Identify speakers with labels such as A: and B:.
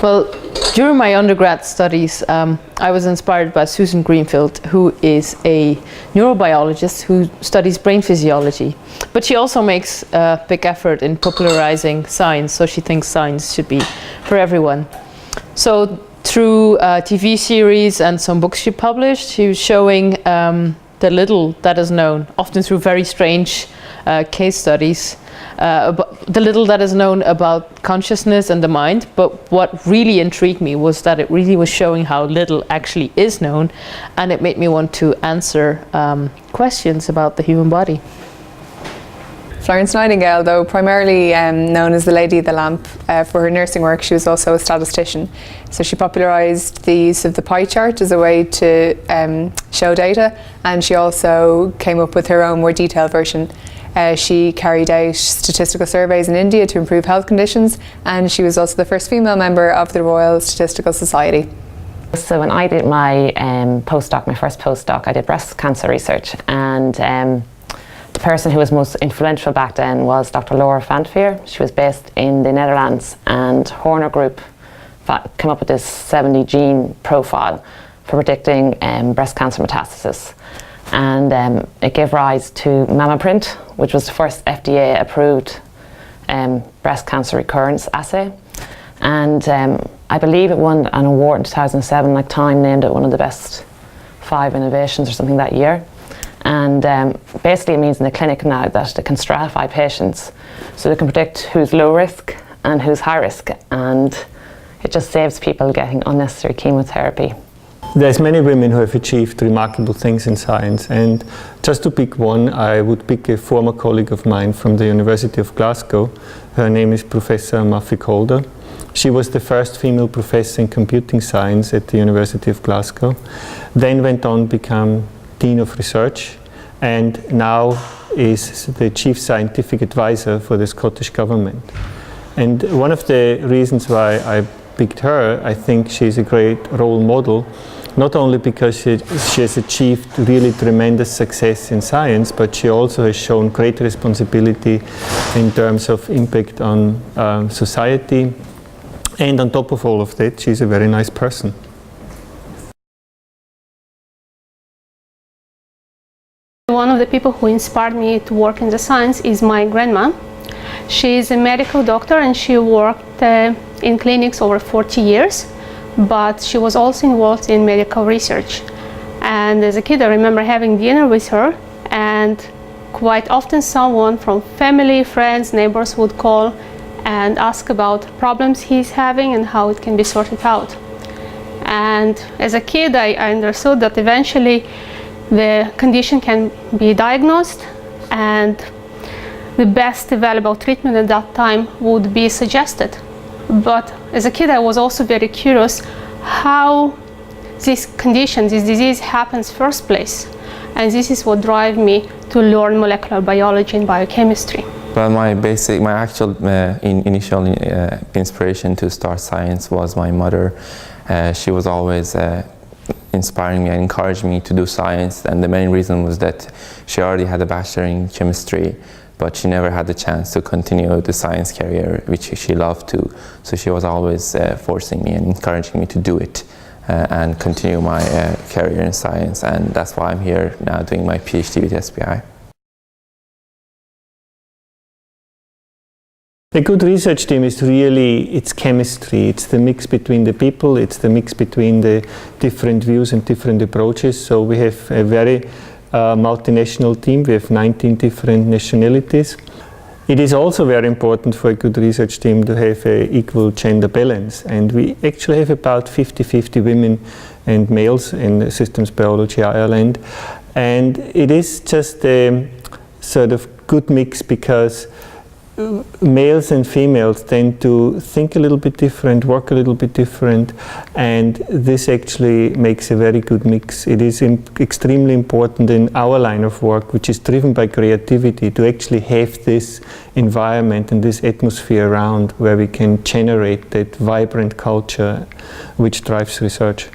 A: Well, during my undergrad studies, I was inspired by Susan Greenfield, who is a neurobiologist who studies brain physiology. But she also makes a big effort in popularizing science, so she thinks science should be for everyone. So through a TV series and some books she published, she was showing the little that is known, often through very strange case studies, the little that is known about consciousness and the mind. But what really intrigued me was that it really was showing how little actually is known, and it made me want to answer questions about the human body.
B: Florence Nightingale, though primarily known as the Lady of the Lamp for her nursing work, she was also a statistician. So she popularised the use of the pie chart as a way to show data, and she also came up with her own more detailed version. She carried out statistical surveys in India to improve health conditions, and she was also the first female member of the Royal Statistical Society.
C: So when I did my postdoc, my first postdoc, I did breast cancer research, and the person who was most influential back then was Dr. Laura van Veer. She was based in the Netherlands, and Horner Group came up with this 70 gene profile for predicting breast cancer metastasis. And it gave rise to MammaPrint, which was the first FDA approved breast cancer recurrence assay. And I believe it won an award in 2007, like Time named it one of the best 5 innovations or something that year. And basically it means in the clinic now that they can stratify patients so they can predict who's low risk and who's high risk, and it just saves people getting unnecessary chemotherapy.
D: There's many women who have achieved remarkable things in science, and just to pick one, I would pick a former colleague of mine from the University of Glasgow. Her name is Professor Muffy Calder. She was the first female professor in computing science at the University of Glasgow, then went on to become Dean of Research, and now is the Chief Scientific Advisor for the Scottish Government. And one of the reasons why I picked her, I think she's a great role model, not only because she has achieved really tremendous success in science, but she also has shown great responsibility in terms of impact on society. And on top of all of that, she's a very nice person.
E: One of the people who inspired me to work in the science is my grandma. She is a medical doctor, and she worked in clinics over 40 years, but she was also involved in medical research. And as a kid, I remember having dinner with her, and quite often someone from family, friends, neighbors would call and ask about problems he's having and how it can be sorted out. And as a kid, I understood that eventually the condition can be diagnosed, and the best available treatment at that time would be suggested. But as a kid, I was also very curious how this condition, this disease happens first place. And this is what drive me to learn molecular biology and biochemistry.
F: Well, my actual initial inspiration to start science was my mother. She was always inspiring me and encouraging me to do science, and the main reason was that she already had a bachelor in chemistry, but she never had the chance to continue the science career, which she loved to. So she was always forcing me and encouraging me to do it and continue my career in science, and that's why I'm here now doing my PhD with SPI.
D: A good research team is really, it's chemistry, it's the mix between the people, it's the mix between the different views and different approaches. So we have a very multinational team, we have 19 different nationalities. It is also very important for a good research team to have an equal gender balance, and we actually have about 50-50 women and males in Systems Biology Ireland, and it is just a sort of good mix because males and females tend to think a little bit different, work a little bit different, and this actually makes a very good mix. It is extremely important in our line of work, which is driven by creativity, to actually have this environment and this atmosphere around where we can generate that vibrant culture which drives research.